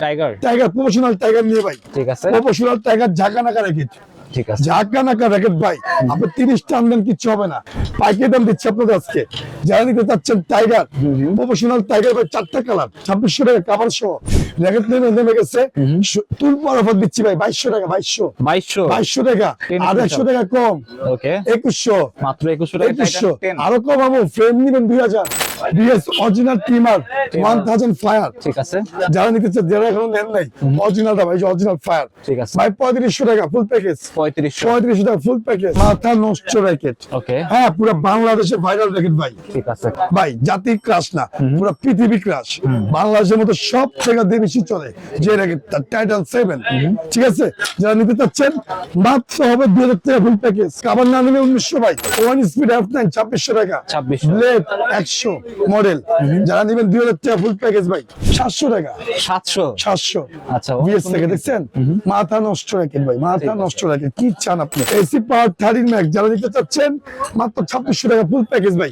Tiger tiger professional tiger নিয়ে ভাই, ঠিক আছে প্রফেশনাল টাইগার ঝাঁকানাকা র্যাকেট, ঠিক আছে ঝাঁকানাকা র্যাকেট ভাই। আপনি 30 টান দেন কিচ্ছু হবে না, পাইকারি দাম দিচ্ছি আপনাদের আজকে। যারা নিতে চাচ্ছেন টাইগার, প্রফেশনাল টাইগার ভাই, 4টা কালার, 2600 টাকা কাভার সহ র্যাকেট নেমে গেছে। তুল পর অফার দিচ্ছি ভাই 2200 টাকা, 2200 টাকা, আর 100 টাকা কম, ওকে 2100, মাত্র 2100 টাকা 2100 টাইটান 10 আরো কম পাবো। ফ্রেম নিবেন 2000, বিএস অরিজিনাল ট্রিমার 1000 ফায়ার। ঠিক আছে যারা নিতে চান, যারা এখনো নেন নাই, অরিজিনালটা ভাই, অরিজিনাল ফায়ার ঠিক আছে ভাই 3500 টাকা ফুল প্যাকেজ, 3500 টাকা ফুল প্যাকেজ, মাথা নষ্ট র্যাকেট। ওকে হ্যাঁ, পুরো বাংলাদেশের ভাইরাল র্যাকেট ভাই, ঠিক আছে ভাই জাতির ক্রাশ না, পুরো পৃথিবী ক্রাশ। বাংলাদেশের মতো সব জায়গা দিয়ে বেশি চলে যে র্যাকেটটা, টাইটান 7। ঠিক আছে, যারা নিতে চাচ্ছেন মাত্র হবে 2000 টাকা ফুল প্যাকেজ। কাবার না নিলে 1900 ভাই, ওয়ান স্পিড F9 2600 টাকা, 2600 ব্লেড 100 মডেল। যারা নেবেন 2000 টাকা ফুল প্যাকেজ ভাই, 700 টাকা, 700 আচ্ছা বিএস থেকে দেখছেন, মাথা নষ্ট র্যাকেট ভাই, মাথা নষ্ট র্যাকেট। কি চান আপনি? এসি পাওয়ার 13 ম্যাক্স যারা নিতে চাচ্ছেন মাত্র 2600 টাকা ফুল প্যাকেজ ভাই।